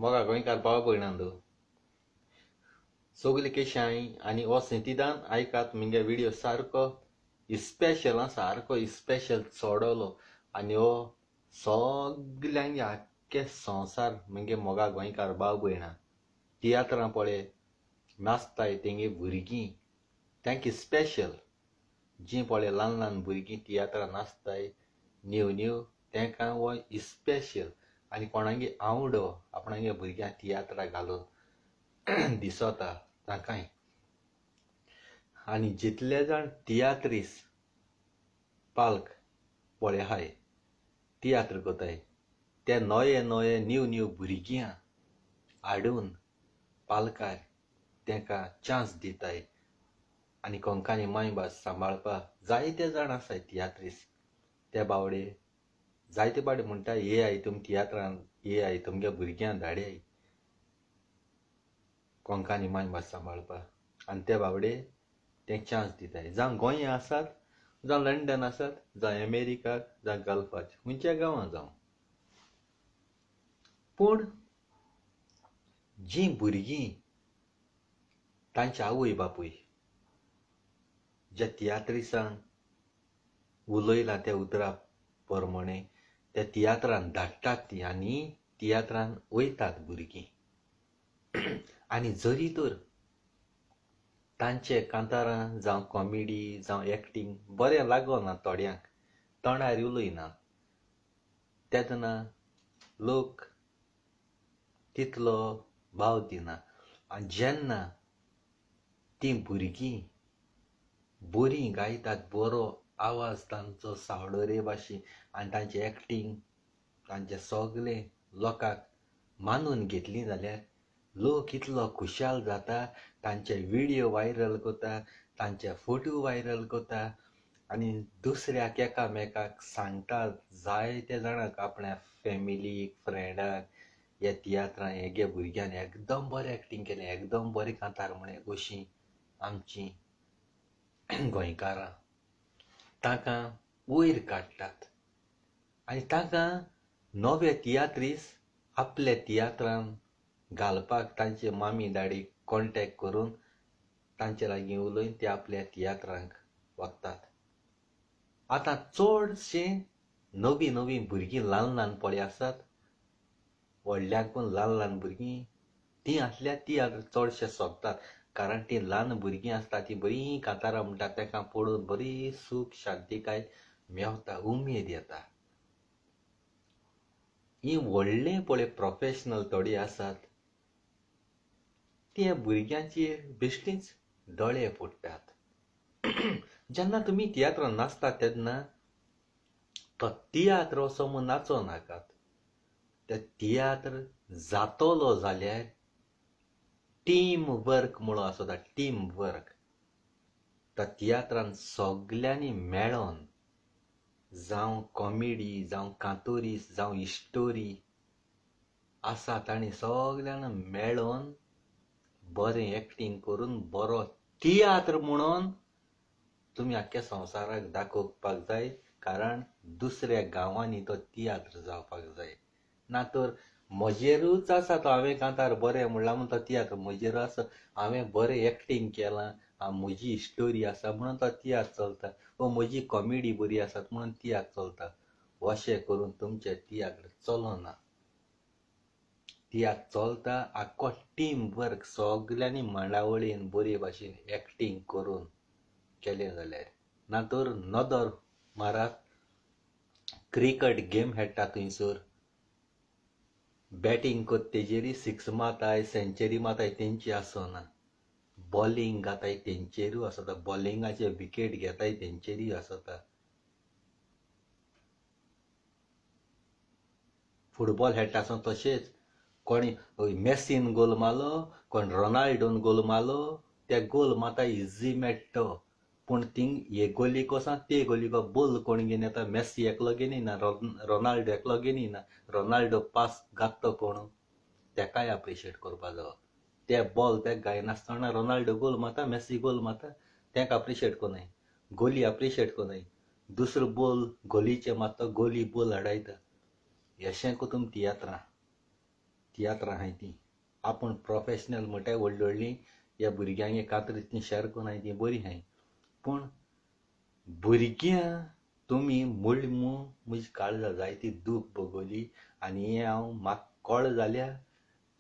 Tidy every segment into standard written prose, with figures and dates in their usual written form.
मोगा गोंयकार भाव भयणांदो सगले केशांय आनी हो सिंतीदान आयकात मुगे व्हिडिओ सारको इस्पेशल सारको इस्पेशल चोडवलो आनी हो सगल्यांगे आख्खे संवसार मुगे मोगा गोंयकार भाव भयणां तियात्रां पळय नाचताय तेंगे भुरगीं तांकां स्पेशल जीं पळय ल्हान ल्हान भुरगीं तियात्रां नाचताय न्यू न्यू तांकां हो इस्पेशल आनी कोणागे आवडो आपणागे भुरग्यांक तियात्रां घालून दिसता ताकाय आनी जितले जाण तियात्रीस पालक पळय हाय तियात्र कोताय ते नये नये न्यू न्यू भुरग्यां हाडून पालकार तांकां चान्स दिताय आनी कोंकणी मायभास सांबाळपाक जायते जाण आसाय तियात्रीस ते बावडे जायते बावडे म्हणटा ये तुम तियात्रान ये तुमगे भुरग्यांक धाडयाय कोंकणी मायभास सांबाळपाक आनी ते बावडे ते चान्स दिताय जावं गोंय आसात जावं लंडन आसात जावं अमेरिकाक जावं गल्फाक खंयच्या गांवां जावं पूण जीं भुरगीं तांचे आवय बापूय ज्या तियात्रिसांक उलयलां त्या उतरां प्रमाणे त्या तियात्रान धाडटात ती आनी तियात्रान वयतात भुरगीं आनी जरी तर तांचे कांतारां जावं कॉमेडी जावं एक्टींग बरें लागना थोड्यांक तोंडार उलयना तेदना लोक तितलो भाव दिना आनी जेन्ना तीं भुरगीं बरीं गायतात बरो आवाज तांचो सावडोरे भाशेन आनी तांचें एक्टींग तांचें सगलें लोकांक मानून घेतलीं जाल्यार लोक इतलो खुशाल जाता तांचे व्हिडिओ वायरल कोता तांचे फोटो वायरल कोता आनी दुसऱ्याक एकामेकाक सांगता जायते जाणांक आपल्या फॅमिलीक फ्रेंडाक ह्या तियात्रां हेगे भुरग्यान एकदम बरें एक्टींग केलें एकदम बरें कांतार म्हळें अशीं आमचीं गोंयकारां तांकां वयर काडटात आनी तांकां नवे तियात्रीस आपले तियात्रान घालपाक तांचे मामी दाडी कॉन्टेक्ट करून तांचे लागीं उलयन ते आपल्या तियात्रांक वतात आतां चडशे नवी नवी भुरगीं ल्हान ल्हान पळय आसात व्हडल्यांक पूण ल्हान ल्हान भुरगीं तीं आसल्यार तियात्र चडशे सोंपतात कारण तीं ल्हान भुरगीं आसता तीं बरीं कांतारां म्हणटा तांकां पळोवन बरी सूख शांतीकाय मेवता उमेद येता हीं व्हडले पळय प्रोफेशनल थोडे आसात ते भुरग्यांचेर बेश्टीच दोळे फोडटात जेन्ना तुमी तियात्रान नाचतात तेन्ना तो तियात्र असो म्हूण नाचो नाकात ते तियात्र जातलो जाल्यार टीम वर्क म्हणून आसता टीम वर्क त्या तियात्रान सगल्यांनी मेळोन जावं कॉमेडी जावं कांतोरीस जावं हिस्टोरी आसात आनी सगळ्यांनी मेळोन बरें एक्टींग करून बरो तियात्र म्हणून तुमी आख्ख्या संवसाराक दाखोवपाक जाय कारण दुसऱ्या गांवांनी तो तियात्र जावपाक जाय ना तर म्हजेरूच आसा तो हांवें कांतार बरें म्हणलां म्हणून तो तियात्र म्हजेर आसा हांवें बरें एक्टींग केलां म्हजी हिस्टोरी आसा म्हणून तो तियात्र चलता वा म्हजी कॉमेडी बरी आसात म्हणून तियात्र चलता अशें करून तुमचें तियात्र चलना तियात्र चलता आख्खो टीम वर्क सगल्यांनी मंडावळीन बरे भाशेन एक्टींग करून केलें जाल्यार ना तर नदर मारात क्रिकेट गेम खेळटा थंयसर बॅटींग कोत तेजेरी सिक्स मारताय सेंचुरी मारताय तेंची आसना बॉलिंग घाताय तेंचेरूय आसता बॉलिंगाचे विकेट घेताय तेंचेरूय आसता फुटबॉल खेळटा आसतना तशेंच कोणी मेसीन गोल मारलो कोण रोनाल्डोन गोल मारलो त्या गोल मारता इजी मेळटा पूण थिंग हे गोलीक वसा ते गोलीक बॉल कोण घेवन येता मेसी एकलो घेवन येना रोनाल्डो एकलो घेवन येना रोनाल्डो पास घालता कोण तेकाय अप्रिशिएट करपा जावो ते बॉल ते गायनासतना रोनाल्डो गोल मारता मेसी गोल मारता तेका अप्रिशिएट कोनाय गोली अप्रिशिएट कोनाय दुसरो बॉल गोलीचे मारता गोली बॉल हाडायता अशें करून तियात्रां तियात्रां आहाय ती आपूण प्रोफेशनल म्हणटाय व्हडली व्हडली ह्या भुरग्यांक कातर ती शेअर करून हाय ती बरी आहाय पूण भुरग्यां तुमी म्हणली म्हजी काळजां जायती दूख भोगली आनी हें हांव म्हाका कळ्ळें जाल्यार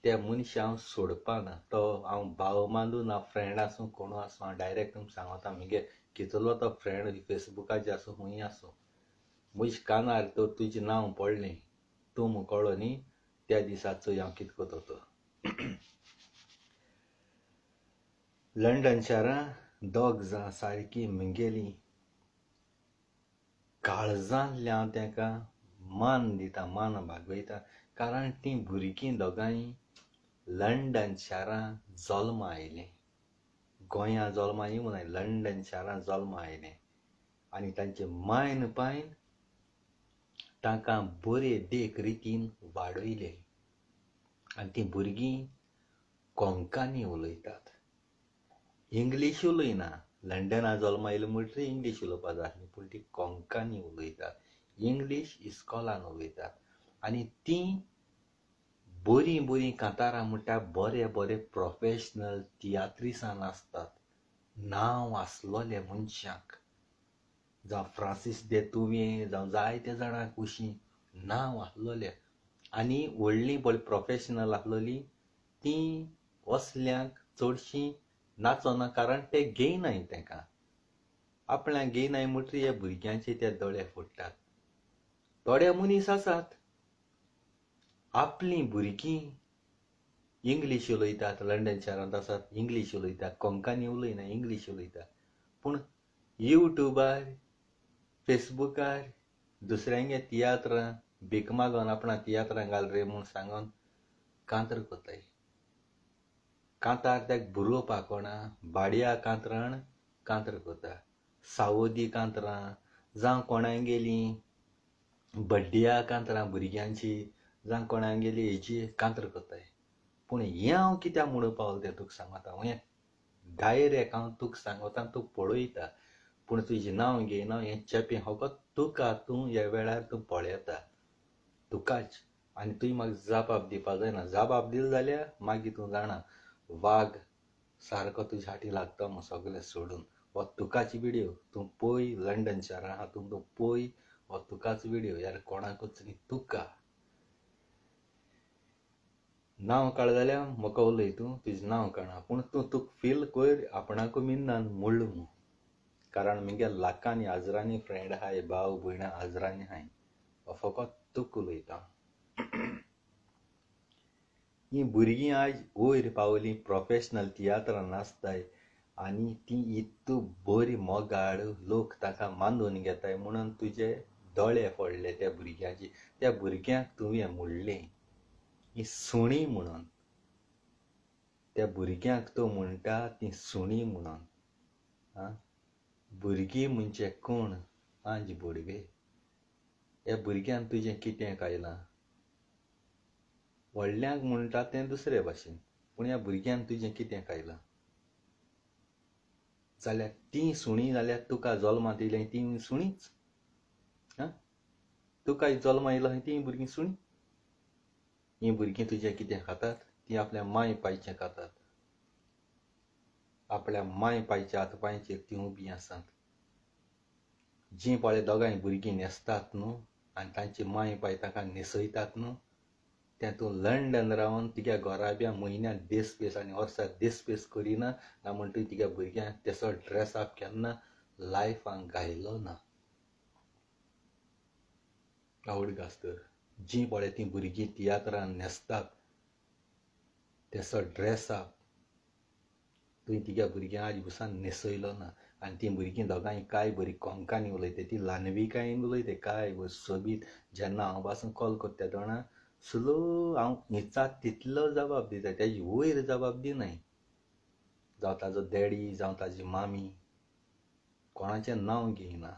त्या मनशा हांव सोडपा ना तो हांव भाव मानूं ना फ्रेंड आसूं कोणू आसूं हांव डायरेक्ट तुमकां सांगता म्हगे कितलो तो फ्रेंड फेसबुकाचेर आसूं खंयी आसूं म्हज्या कानार तर तुजें नांव पडलें तूं म्हूण कळ्ळो न्ही त्या दिसाचो हांव कितें करता तो लंडन शारां दोग जाण सारकीं म्हगेलीं काळजांतले हांव तांकां मान दिता मान भागयता कारण तीं भुरगीं दोगांय लंडन शारां जल्मा आयलें गोंयां जल्मा येवं ना लंडन शारां जल्मा आयलें आनी तांचे मायन पायन तांकां बरे देख रितीन वाडयले आनी तीं भुरगीं कोंकणी उलयतात इंग्लीश उलयना लंडना जल्मा आयले म्हणटच इंग्लीश उलोवपा जाय आसलें पूण तीं कोंकणी उलयतात इंग्लीश इस्कॉलान उलयतात आनी तीं बरीं बरीं कांतारां म्हणटा बरे बरे प्रोफेशनल तियात्रिसान आसतात नांव आसलोले मनशांक जावं फ्रांसीस दे तुवें जावं जायते जाणांक कुशीं नांव आसलोले आनी व्हडलीं बरीं प्रोफेशनल आसलोलीं तीं असल्यांक चडशीं नाचना कारण ते घेयनाय तांकां आपल्याक घेयनाय म्हणटरी ह्या भुरग्यांचे ते दोळे फोडटात थोडे मनीस आसात आपलीं भुरगीं इंग्लीश उलयतात लंडन शारांत आसात इंग्लीश उलयतात कोंकणी उलयना इंग्लीश उलयतात पूण युट्यूबार फेसबुकार दुसऱ्यांगे तियात्रां भीक मागोन आपणा तियात्रां घाल रे म्हूण सांगोन कांतर कोताय कांतार ताका बरोवपाक कोणा भाडया कांतराण कांतर कोता सावोदी कांतरां जावं कोणागेलीं बड्ड्या कांतरां भुरग्यांची जावं कोणागेली हेची कांतर कोताय पूण हें हांव कित्याक म्हणून पावल तें तुका सांगता हें डायरेक्ट हांव तुका सांगता तूं पळयता पूण तुजें नांव घेयना हें चेपें फकत तुका तूं ह्या वेळार तूं पळयता तुकाच आनी तुवें म्हाका जापाप दिवपा जायना जापाप दिलो जाल्यार मागीर तूं जाणा वाघ सारको तुजे फाटी लागता म्हूण सगळें सोडून हो तुकाच व्हिडियो तूं पळय लंडन शारां हातूंत तूं पळय हो तुकाच व्हिडियो ह्यार कोणाकूच न्ही तुका नांव कळ्ळें जाल्यार म्हाका उलय तूं तुजें नांव कळना पूण तूं तुका फील कर आपणाकू मिन्नान म्हणलो म्हूण कारण म्हगे लाखांनी हजारांनी फ्रेंड आहाय भाव भयणां हजारांनी आहाय हो फकत तुका उलयता हीं भुरगीं आयज वयर पावलीं प्रोफेशनल तियात्रां नाचताय आनी तीं इतू बरी मोगाळ लोक ताका मानून घेताय म्हणून तुजे दोळे फोडले त्या भुरग्याची त्या भुरग्यांक तुवें म्हणलें ही सुणी म्हणून त्या भुरग्यांक तो म्हणटा ती सुणी म्हणून भुरगीं म्हणजे कोण आंज बुडगे ह्या भुरग्यान तुजें कितें कायलां व्हडल्यांक म्हणटा तें दुसरे भाशेन पूण ह्या भुरग्यान तुजें कितें कायलां जाल्यार ती सुणी जाल्यार तुका जल्मांत येयलें ती सुणीच तुका जल्मा येयलो ती भुरगीं सुणी हीं भुरगीं तुजें कितें खातात तीं आपल्या माय पायचें खातात आपल्या माय पायच्या हातपांयचेर तीं उबीं आसात जीं पळय दोगांय भुरगीं न्हेसतात न्हू आनी तांची माय पाय तांकां न्हेसयतात न्हू तें तूं लंडन रावन तिच्या घोराब्या म्हयन्याक देसपेस आनी वर्साक देसपेस करिना ना म्हण तूं तिच्या भुरग्यांक तेसो ड्रेस आप केन्ना लायफान घायलो ना आवड घास्तर जीं पळय तीं भुरगीं तियात्रान न्हेसतात तेसो ड्रेस आप तुवें तिच्या भुरग्यांक आज बुसान न्हेसयलो ना आनी तीं भुरगीं दोगांय काय बरी कोंकणी उलयता ती ल्हानविकाय उलयता काय सोबीत जेन्ना हांव पासून कॉल करता तेन्ना स्लो हांव हिंचा तितलो जबाब दिता तेजी वयर जबाब दिनाय जावं ताजो डॅडी जावं ताजी मामी कोणाचें नांव घेयना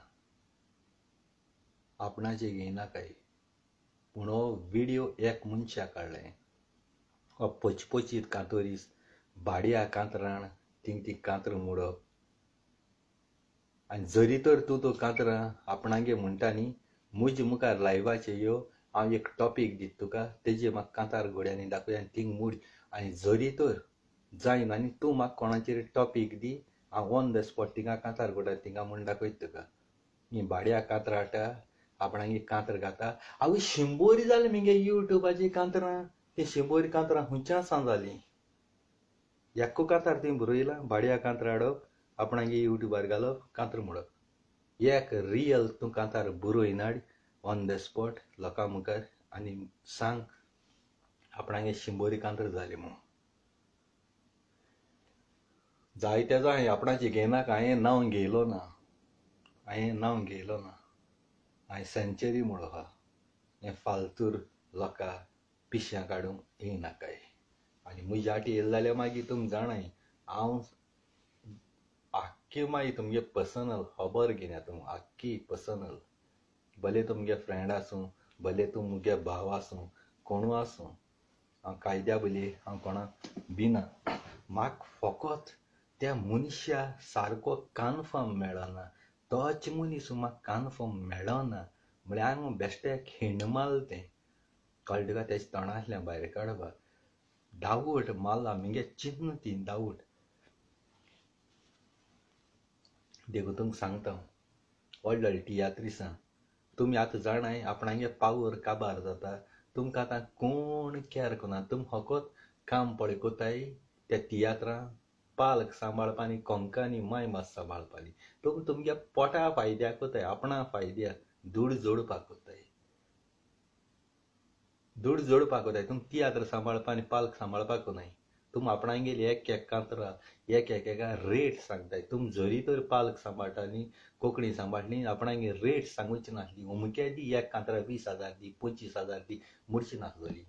आपणाचें घेयना काय पूण हो व्हिडियो एक मनशा काडलें हो पचपचीत कांतोरीस भाडया कांतराण थिंग ती कांतर मोडप आनी जरी तर तूं तो कांतरां आपणागे म्हणटा न्ही म्हजे मुखार लायव्हाचे यो हांव एक टॉपीक दिता तुका, तेजेर म्हाका कांतार घोड्यांनी दाखय आनी थिंग मूड. आनी जरी तर जायना आनी तूं म्हाका कोणाचेर टॉपीक दी, हांव ऑन द स्पॉट थिंगा कांतार घोड्या थिंगा म्हूण दाखयता तुका. ही भाड्या कांतरां हाडटा, आपणांक कांतर घाता. आवय 100 जालें मगे युट्यूबाचेर कांतरां. ती 100 कांतरां खंयच्यान सावन जालीं? एक्को कांतार तुवें बरयलां, भाड्या कांतरां हाडप, आपणागे युट्यूबार घालप, कांतर म्हणप. एक रियल तूं कांतार बरोवन हाड ऑन द स्पॉट लोकां मुखार आनी सांग आपणागे 100 कांतर जालें म्हणून. जायत्याचो हांवें आपणाचें घेयनाका, हांवें नांव घेयलो ना. हांवें सेंचुरी म्हणलो आहा. हें फालतूर लोकां पिश्यां काडूंक येयनाकाय. आनी म्हजे आटी येयले जाल्यार मागीर तुमी जाणाय, हांव आख्खी मागीर तुमगे पर्सनल खबर घेवन येता. आख्खी पर्सनल. भले तुमगे फ्रेंड आसूं, भले तूं मुगे भाव आसूं, कोणू आसूं, हांव कायद्या बली हांव कोणाक भिना. म्हाका फकत त्या मनशा सारको कन्फर्म मेळना. तोच मनीस म्हाका कन्फर्म मेळना म्हळ्यार हांव बेश्टें खिंड मारलें तें. कळ्ळें तुका? तेच्या तोंडांतल्यान भायर काडपाक डावट मारला. मगे चिंतन ती डावट. देखून तुमकां सांगता, व्हडले व्हडले तियात्रिसां तुमी आतां जाणाय आपणागे पावर काबार जाता. तुमकां आतां कोण कॅर करना. तुमी फकत काम पळय कोताय त्या तियात्रां पालक सांबाळपानी, कोंकानी माय भास सांबाळपानी. तुमी तुमगे पोटा फायद्याक कोताय, आपणा फायद्याक दूड जोडपाक कोताय. तुमी तियात्र सांबाळपानी पालक सांबाळपाक कोनाय. तुमी आपणागेली एक कांतरां एका रेट सांगताय. तुमी जरी तर पालक सांबाळटाली, कोंकणी सांबाळटली, आपणागे रेट सांगूची नासली. अमके दी एक कांतरां 20,000 दी, 25,000 दी म्हणची नासलोली.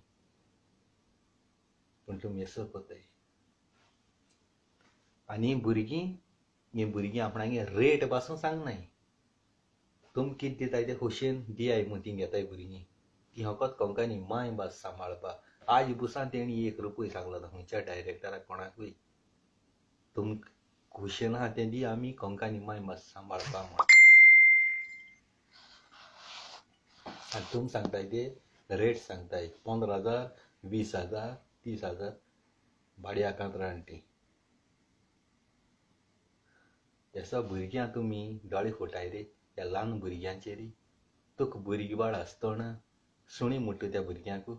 पूण तुमी असो कोताय. आनी भुरगीं आपणागे रेट पासून सांगनाय. तुमी कितें दिताय ते खोशेन दियाय म्हूण ती घेताय भुरगीं. ती फकत कोंकणी माय भास सांबाळपाक. आज बुसान तेणी 1 रुपया सांगलो ना खंयच्या डायरेक्टराक कोणाकूय. तुमकां खोशेन आहा तें दी, आमी कोंकणी माय भास सांबाळपा म्हूण. आनी तुमी सांगताय ते रेट सांगताय 15,000, 20,000, 30,000 भाड्या कांतरांटी. एसा भुरग्यां तुमी दोळे फोटाय रे त्या ल्हान भुरग्यांचेर. तुका भुरगीं बाळ आसतना सुणी म्हणटा त्या भुरग्यांक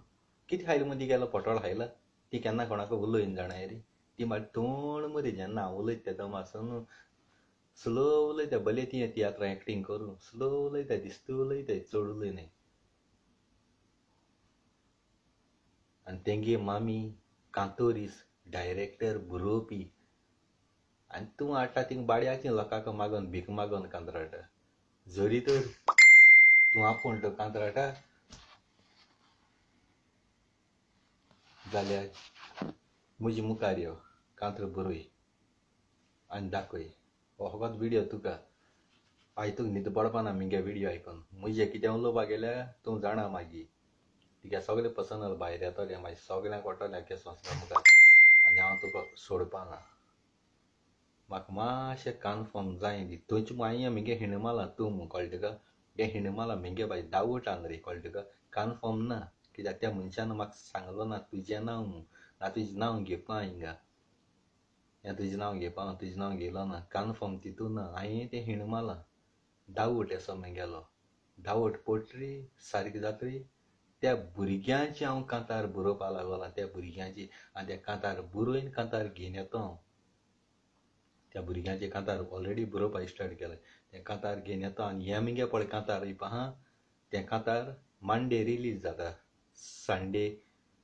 कितें खायला मदीं गेलो पोटोळ खायला. ती केन्ना कोणाक उलयन जाणाय रे. ती म्हाका तोंड मदीं जेन्ना हांव उलयता तेदो मातसो स्लो उलयता. भले ती तियात्रां एक्टींग करूं स्लो उलयता, दिसता उलयताय, चड उलयनाय. आनी तेंगे मामी कांतोरीस, डायरेक्टर, बरोवपी. आनी तूं हाडटा थिंग बाड्याचीं लोकांक मागोन भीक मागोन कांतरां हाडटा. जरी तर तूं आपूण तो कांतरां हाडटा जाल्यार म्हजे मुखार यो, कांतर बरय आनी दाखय. हो फकत व्हिडियो तुका. आयज तुका न्हीद पडपाना मगे व्हिडियो आयकून. म्हजें कितें उलोवपाक गेल्यार तूं जाणा मागीर. तुगे सगळें पर्सनल भायर येतलें मागीर. सगळ्यांक कळटलें आख्या संवसारा मुखार. आनी हांव तुका सोडपाना. म्हाका मातशें कन्फर्म जाय दी. थंयच हांवें मगे हिंड मारला तूं म्हूण. कळ्ळें तुका? हें हिंड मारला मगे बाय डावट हांगा रे. कळ्ळें तुका? कन्फर्म ना. कित्याक त्या मनशान म्हाका सांगलो ना तुजें नांव म्हूण. ना तुजें नांव घेवपा हिंगा. हें तुजें नांव घेवपा हांव तुजें नांव घेयलो ना. कन्फर्म तितून ना. हांवें तें हिंड मारलां. डावट असो मगेलो. डावट पडटरी सारकी जातरी त्या भुरग्यांची हांव कांतार बरोवपा लागला. त्या भुरग्यांची. आनी त्या कांतार बरोवन कांतार घेवन येता हांव. त्या भुरग्यांचे कांतार ऑलरेडी बरोवपाक स्टार्ट केलें. तें कांतार घेवन येता. आनी हें मगे पळय कांतार आहा तें कांतार मंडे रिलीज जाता. संडे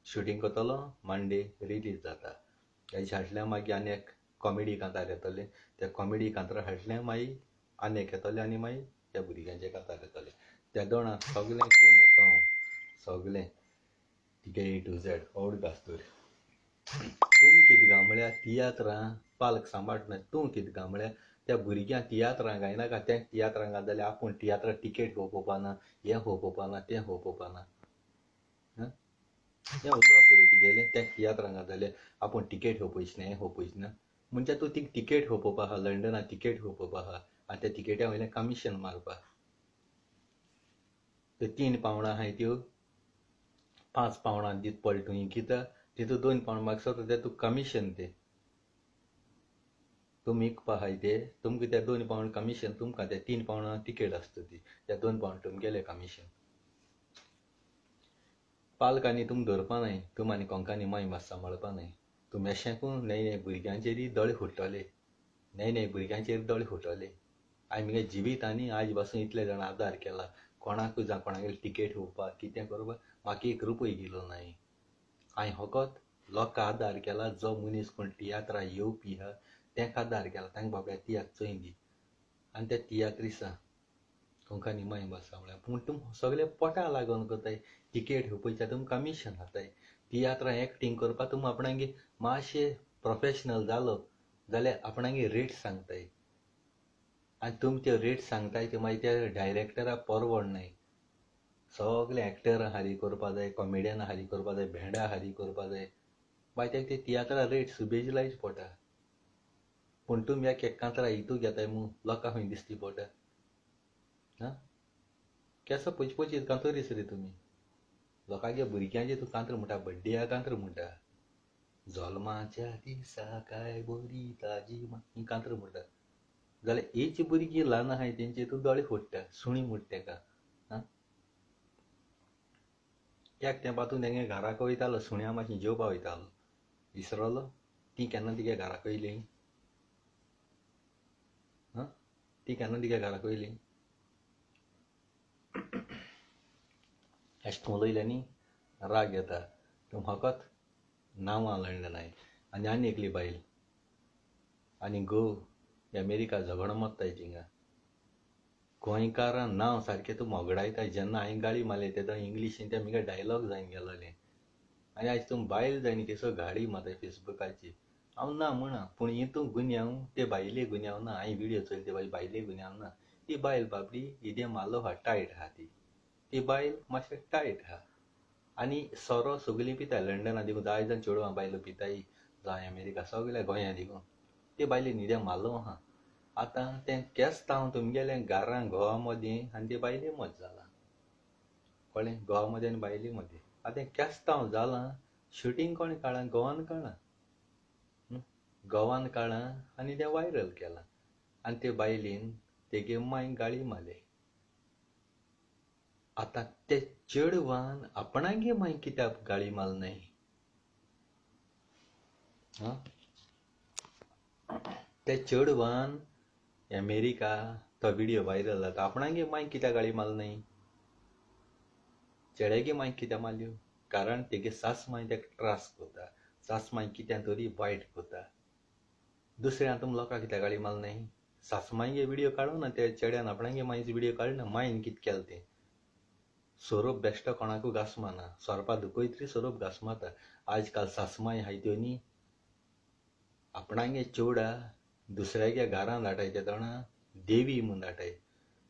शुटींग करतलो, मंडे रिलीज जाता. हेच्या फाटल्यान मागीर आनी एक कॉमेडी कांतार येतलें. त्या कॉमेडी कांतारा फाटल्यान मागीर आनी एक येतलें आनी मागीर त्या भुरग्यांचें कांतार येतलें. त्या दोनां सगळें करून येता हांव. सगळें तिगे A to Z औड घासतोर. तुमी कितें गा म्हळ्यार तियात्रां पालक सांबाळटना तूं कितें गा म्हळ्यार त्या भुरग्यांक तियात्रां गायनाका. तें तियात्रां घाल जाल्यार आपूण तियात्रां टिकेट पळोवपाना, हें पळोवपाना, तें पळोवपाना. हें उलोवप रे तुगेलें. तें तियात्रां घाल जाल्यार आपूण टिकेट पळोवपाची ना, हें पळोवपाची ना. म्हणजे तूं थिंग टिकेट पळोवपा आहा, लंडना टिकेट पळोवपा आहा. आनी त्या टिकेट्या वयल्यान कमिशन मारपा. त्यो 3 पावंडां आहाय त्यो 5 पावणां दीत पलटून कित्याक तितू 2 पावण म्हाका सो ते तुका कमिशन ते तुमी विकपा आहाय ते तुमकां त्या 2 पावण कमिशन तुमकां त्या 3 पावणां तिकेट आसता ती त्या 2 पावण तुमगेले कमिशन पालकांनी तुम धरपा न्हय तुम आनी कोंकांनी माय मात सांबाळपा न्हय तुम अशेंकून नये भुरग्यांचेरय दोळे फुट्टले नये भुरग्यांचेर दोळे फुटले हांवें म्हगे जिवितांनी आज पासून इतले जाण आदार केला कोणाकूय जावं कोणागेली तिकेट घेवपाक कितें करपाक म्हाका 1 रुपय गेलो न्हय हांवें फकत लोकांक आदार केला जो मनीस कोण तियात्रा येवपी आहा तांकां आदार केला तांकां बाबा तियात्र चोय दी आनी त्या तियात्रिसा कोंकांनी माय भास सांबाळ्या पूण तुम सगळे पोटा लागून करताय तिकेट घेवपाच्या तुम कमिशन खाताय तियात्रां एक्टींग करपाक तुम आपणागे मातशें प्रोफेशनल जालो जाल्यार आपणागे रेट सांगताय आनी तुम त्यो रेट सांगताय त्यो मागीर त्या डायरेक्टराक परवडनाय सगळे एक्टर हारी करपा जाय कॉमेडियन हारी करपा जाय भेंडा हारी करपा जाय मागीर ते तियात्रा रेट सुबेज लायच पडटा पूण तुमी एक कांतरां हितू घेताय म्हूण लोकांक खंय दिसती पडटा हां केसो पयच कांतरीस रे तुमी लोकांगे भुरग्यांचे तूं कांतर म्हणटा बड्डेया कांतर म्हणटा जल्माच्या दिसा काय बरी ताजी ही कांतर म्हणटा जाल्यार हीच भुरगीं ल्हान आहाय तेंचे तूं दोळे फोडटा सुणी म्हणटा ताका हां एक तेंपातून तेंगे घराक वयतालो सुण्या मातशें जेवपा वयतालो विसरलो ती केन्ना तिगे घराक येयली हां ती केन्ना तिगे घराक येयली अशें उलयल्यानी राग येता तूं फकत नांवां लणनाय आनी एकली बायल आनी अमेरिका झगडो मारताय थिंगा गोंयकारां नांव सारकें तूं मोगडायता जेन्ना हांवें गाळी मारली तेन्ना इंग्लिशीन ते म्हगे डायलॉग जायन गेलोले आनी आयज तूं बायल जायनी तेसो गाडी मारताय फेसबुकाची हांव ना म्हणा पूण हितू गुन्यांव ते बायले गुन्यांव ना हांवें विडियो चोयले ते बायले गुन्यांव ना ती बायल बाबडी इदें मारलो आहा टायट आहा ती बायल मातशें टायट आहा आनी सोरो सगलीं पिताय लंडना देखून 10 जाण चेडवां बायलो पिताय जावं अमेरिका सगल्या गोंयां देखून ते बायले न्हिद्या मारलो आहा आतां तें केस तावन तुमगेले घरां घोवा मदीं आनी ते बायले मत जालां कळ्ळें घोवा मदीं आनी बायले मदीं आतां तें केस तावन जालां शुटींग कोणें काडलां गोवान काडलां गोवान काडलां आनी तें वायरल केलां आनी ते बायलेन तेगे मांयक गाळी मारले आतां ते चेडवान आपणागे मांयक कित्याक गाळी मारनाय हां ते चेडवान अमेरिका तो विडियो वायरल जाता आपणागे मांयक कित्याक गाळी मारनाय चेड्यागे मांयक कित्याक मारल्यो कारण तेगे सास मांय तेका त्रास करता सास मांय कित्याक तरी वायट करता दुसऱ्या तुम लोकांक कित्याक गाळी मारनाय सास मांयगे विडियो काडूं ना त्या चेड्यान आपणागे मांयचो विडियो काडना मांयन कितें केलें तें सोरोप बेश्टो कोणाकूय घास मारना सोरपा दुखोय तरी सोरोप घास मारता आज काल सासमाय हाय त्यो न्ही आपणागे चेवडा दुसऱ्यागे घरान धाटाय ते तोणा देवी म्हूण धाटाय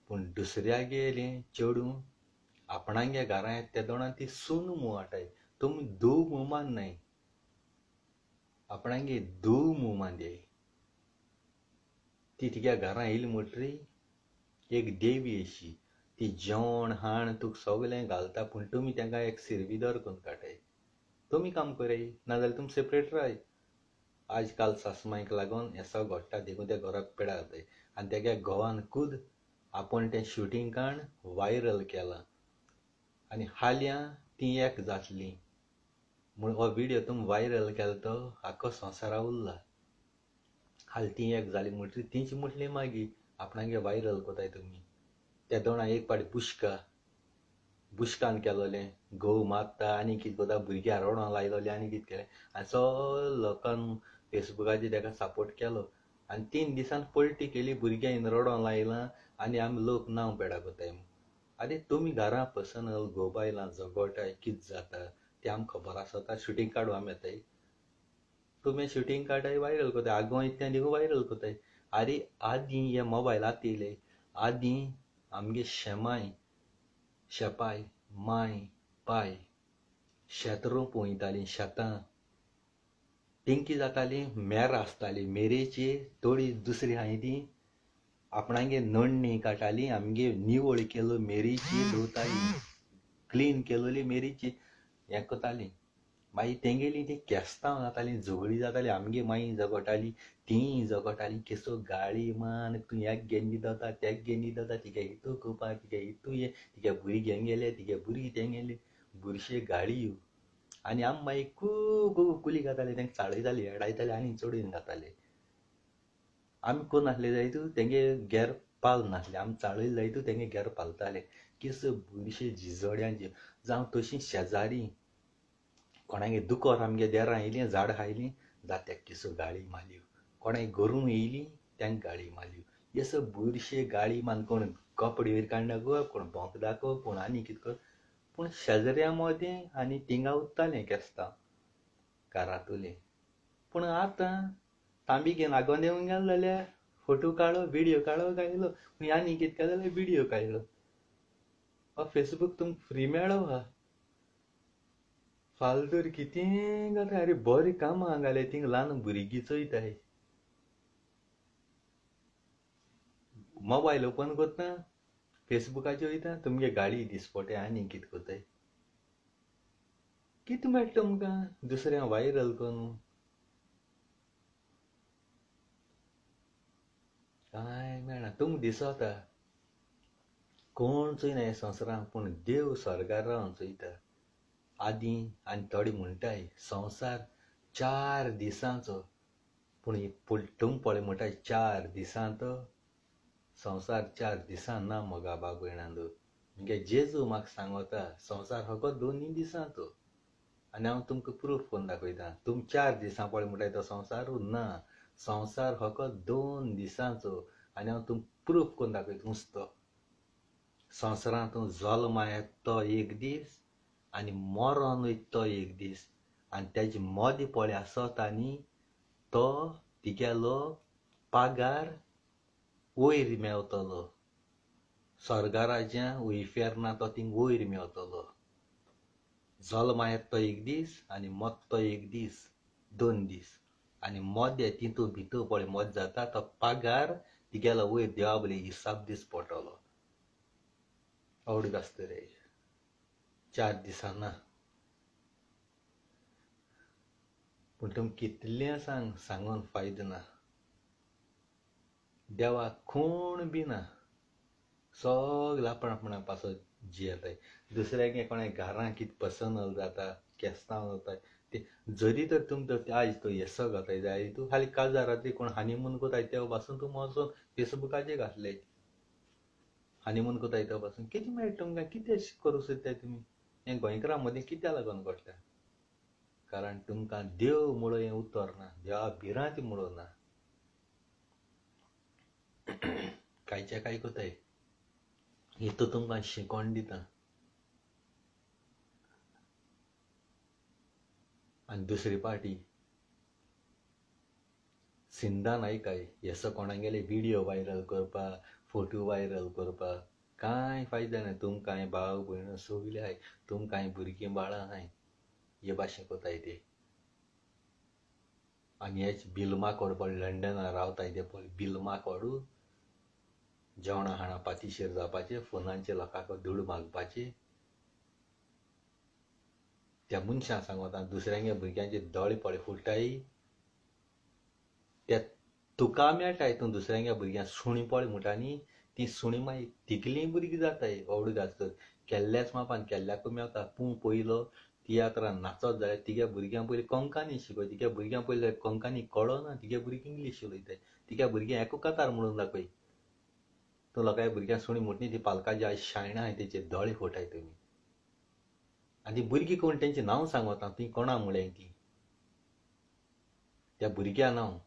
पूण दुसऱ्यागेले चेडूं आपणागे घरां येता त्या तोणा ती सून म्हूण वाटाय तुमी धूव म्हूण माननाय आपणागे धूव म्हूण मानताय ती तिगे घरां येयली म्हणटरी एक देवी अशी ती जेवण हाण तुका सगलें घालता पूण तुमी तांकां एक सिरविदर करून काडटाय तुमी काम कराय नाजाल्यार तुमी सेपरेट राय आज काल सासमांयक लागून हेसो घडटा देखून ते घराक पेडा जाताय आनी तेगे घोवान खूद आपूण तें शुटींग काण वायरल केलां आनी हाल्यां ती एक जातली म्हूण हो विडियो तुमी वायरल केलो तो आख्खो संवसारा उरला हाल ती एक जाली म्हणटरी तींच म्हटली मागीर आपणागे वायरल कोताय तुमी त्या दोणा एक पाटी बुशकान केलोलें घोव मारता आनी कितें करता भुरग्यां रडों लायलोलें आनी कितें केलें आनी सगळे लोकांक फेसबुकाचेर ताका सपोर्ट केलो आनी 3 दिसान पलटी केली भुरग्यांक रडों लायलां आनी आमी लोक नांव पेडा कोताय आरे तुमी घरां पर्सनल घोव बायलां झगडटाय कितें जाता तें आमकां खबर आसता शुटींग काडूं आमी येताय तुमी शुटींग काडाय वायरल कोताय आगोय तें देखून वायरल कोताय आरे आदीं हे मोबायल आतां येयले आदीं आमगे शेपाय माय पाय शेत रोवप वयतालीं शेतां तेंकी जातालीं मेरां आसतालीं मेरेची थोडी दुसरी हांवें ती आपणागे नडणी काडटालीं आमगे निवळ केलो मेरेची दवरतालीं क्लीन केलोली मेरेची हें कोतालीं. मागीर तेंगेली ती केस्तांव जातालीं, झगडीं जातालीं, आमगे माई झगडटालीं, तीं झगडटालीं, केसो गाळी मान, तूं हेक घेवन न्हिदता, तेक घेवन न्हिदता, तिगे हितू कोवपा, तिगे हितू ये, तिगे भुरगे हें गेले, तिगे भुरगीं तें गेले, बुरशे गाळयो. आनी आमी मागीर खूब कुली घाताले, तेंकां चाळयताले, हेडायताले आनी चडून घाताले. आमी कोण नासले जायतू तेंगे घेर पाल नासले, आमी चाळयले जायतू तेंगे घेर पालताले. केसो बुरशे झिजोड्यांचे जावं तशीं शेजारी कोणागे दुकोर आमगे देरां येयलीं, झाड खायलीं, जात्याक केसो गाळी मारल्यो. कोणागे गोरूं येयलीं, तेंक गाळी मारल्यो. हे बुरशे गाळी मान कोण कपडे वयर काडून दाखोवप, कोण भोंक दाखोवप, कोण आनी कितें करप. पूण शेजाऱ्यां मोदें आनी थिंगा उरतालें केस्तांव घरांतुलें. पूण आतां तांबी घेवन आगोंद येवंक गेलो जाल्यार फोटो काडलो, व्हिडियो काडलो काडलो, खंय आनी कितें केलें जाल्यार व्हिडियो काडलो. हो फेसबूक तुमकां फ्री मेळ्ळो हा. फालतूर कितें करता. अरे बरें कामां घाले, थिंग ल्हान भुरगीं चोयताय. मोबायल ओपन करता, फेसबुकाचेर वयता, तुमगे गाडी दिसपटे आनी कितें कोताय. कितें मेळटा तुमकां दुसऱ्यां वायरल करून? कांय मेळना. तुमकां दिसता कोण चोयना हे संवसारांत, पूण देव स्वर्गार रावन चोयता. आदीं आनी थोडे म्हणटाय संवसार 4 दिसांचो, पूण तुमकां पळय म्हणटाय 4 दिसांचो संवसार 4 दिसां ना मोगा बाब भयणांदो. म्हणजे जेजू म्हाका सांगता संवसार फकत 2 दिसांचो. आनी हांव तुमकां प्रूफ करून दाखयता. तुमी 4 दिसां पळय म्हणटाय तो संवसारू ना, संवसार फकत 2 दिसांचो. आनी हांव तुमकां प्रूफ करून दाखयता नुसतो. संवसारांत जल्म आयत तो 1 दीस आनी मरण वयता तो 1 दीस. आनी तेजे मोदें पळय आसता न्ही, तो तिगेलो पागार वयर मेवतलो. स्वर्गा राज्यां वयफेर ना, तो थिंग वयर मेवतलो. जल्म आयत तो 1 दीस आनी मोत तो 1 दीस, 2 दीस. आनी मोदें तितून भितर पळय मोत जाता तो पागार तिगेलो वयर देवा बली हिसाब दीस पडटलो. आवडीक आसता रे. 4 दिसां ना. पूण तुमकां कितलें सांगून फायदो ना. देवाक खूण बी ना. सगळें आपणा पासत जियेताय. दुसऱ्यागे कोणा घरां कितें पर्सनल जाता, केस्तांव जाता, ते जरी तर तुमकां आज तो येसो घाताय जाय तूं खाली काजार राती कोण हनीमून कोताय तेव्हा पासून तूं वचून फेसबुकाचेर घातले. हनीमून कोताय तेव्हा पासून कितें मेळटा तुमकां, कितें करूं सोदताय तुमी. हें गोंयकारां मदीं कित्या लागून घडटा? कारण तुमकां देव मुळो हें उतर ना, देवा भिरांत मुळो ना. कांयच्या काय कोताय हितू तुमकां शिकोण दिता. आनी दुसरी पार्टी सिंधा नायकाय येसो कोणागेले व्हिडियो वायरल करपा, फोटो वायरल करपा कांय फायदो ना. तुमकां हांवें भाव भयण सगले आहाय, तुमकां हांवें भुरगीं बाळां आहाय, हे भाशेन कोताय ते. आनी हेच बिलमाकोड पळय लंडनां रावताय ते पळय बिलमाकोडू जेवणां खाणां पातीशेर जावपाचे, फोनांचेर लोकांक धूड मागपाचे. त्या मनशां सांगता दुसऱ्यांगे भुरग्यांचे दोळे पळय फुट्टाय, ते तुका मेळटाय. तूं दुसऱ्यांगे भुरग्यां सुणी पळय म्हणटा न्ही, ती सुणी मागीर तिकलीं भुरगीं जाताय. आवडीक आसता केल्ल्याच मापान केल्ल्याकूय मेवता. पूण पयलो तियात्रान नाचत जाल्यार तिगे भुरग्यां पयलीं कोंकणी शिकय. तिगे भुरग्यां पयलीं कोंकणी कळना, तिगे भुरगीं इंग्लीश उलयताय. तिगे भुरगीं एकू कातार म्हणून दाखय. तूं लोकांच्या भुरग्यां सुणी म्हणटा ती पालकाची आज शायणां आहाय तेचे दोळे फोटाय तुमी. आनी ती भुरगीं कोण तेंचें नांव सांगता ती कोणा म्हळें ती त्या भुरग्या नांव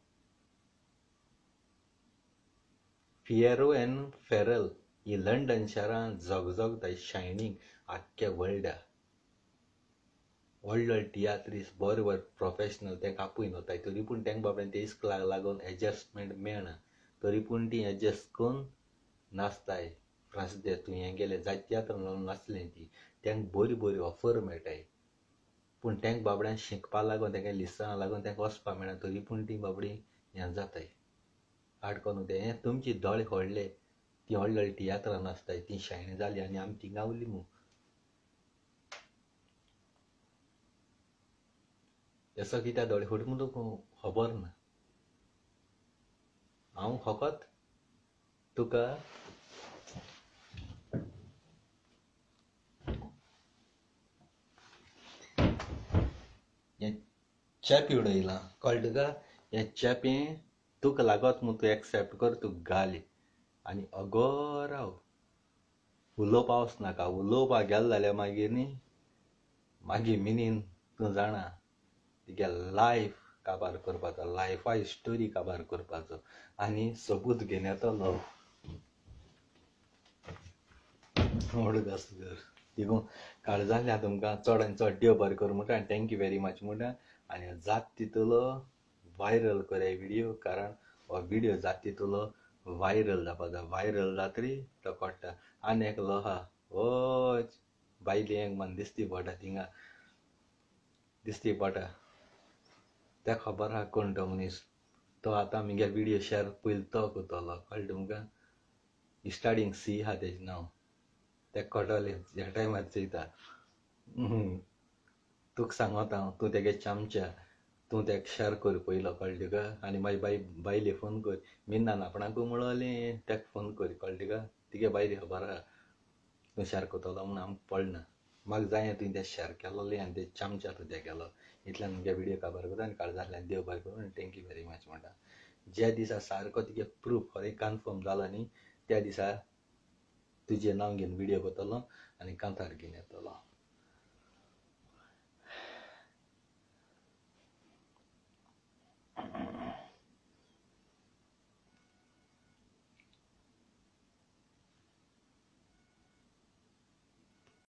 फिएरो एन फेरल. ही लंडन शारांत जगजगताय, शायनींग आख्ख्या वर्ल्डाक. व्हडले व्हडले तियात्रीस बरे बरे प्रोफेशनल तेंकां आपूय नोताय. तरी पूण तेंकां बाबड्यांक ते इस्कलाक लागून एडजस्टमेंट मेळना. तरी पूण तीं एडजस्ट करून नाचताय. फ्रांस तूं हें गेलें जात्यात्र नाचलें ती तेंकां बरी बरी ऑफर मेळटाय. पूण तेंकां बाबड्यांक शिकपा लागून तेंगे लिसना लागून तेंकां वचपाक मेळना. तरी पूण तीं बाबडीं हें जाताय. आडकोन उदय हें तुमचे दोळे व्हडले, तीं व्हडले व्हडले तियात्रां नाचताय, तीं शायणी जालीं आनी आमी थिंगा उरलीं. असो कित्या दोळे फुट म्हणून खबर ना हांव फकत तुका हे चॅप उडयलां कळ्ळें तुका हे चॅपें तुका लागत म्हूण तूं एक्सेप्ट कर तूं घाल आनी अगोर राव उलोवपाक नाका उलोवपाक गेलो जाल्यार मागीर न्ही मागीर मिनीन तूं जाणा तुगे लायफ काबार करपाचो लायफा हिस्टोरी काबार करपाचो आनी सबूत घेवन येतलो कर देखून काळजांतल्यान तुमकां चड आनी चड देव बरें कर म्हणटा आनी थँक्यू वेरी मच म्हणटा आनी जात तितलो वायरल कर हे व्हिडियो कारण हो व्हिडियो जात तितलो वायरल जावपाचो वायरल जातरी तो कळटा आनी एकलो आहा हो बायलेंक मन दिसती पडटा थिंगा दिसती पडटा ताका खबर आहा कोण तो मनीस तो आतां म्हगे व्हिडियो शेअर पयलीं तो करतलो कळ्ळें तुमकां स्टार्टींग सी आहा तेजें नांव तेका कळटलें ह्या टायमार चयता तुका सांगत हांव तूं तेगे चामच्या तूं तेका शेअर कर पयलो कळ्ळें तुका आनी मागीर बायले फोन कर मिन्नान आपणाकूय म्हणलें तेका फोन कर कळ्ळें तुका तिगे बायले खबर आहा तूं शेअर करतलो म्हूण आमकां पडना म्हाका जाय तुवें तें शेअर केलोलें आनी तें चामच्या तूं तें केलो इतल्यान म्हगे व्हिडियो काबार करता आनी काळजांतल्यान देव बरें करूं आनी थँक्यू वेरी मच म्हणटा ज्या दिसा सारको तुगे प्रूफ खरें कन्फर्म जालो न्ही त्या दिसा तुजें नांव घेवन व्हिडियो करतलो आनी कांतार घेवन येतलो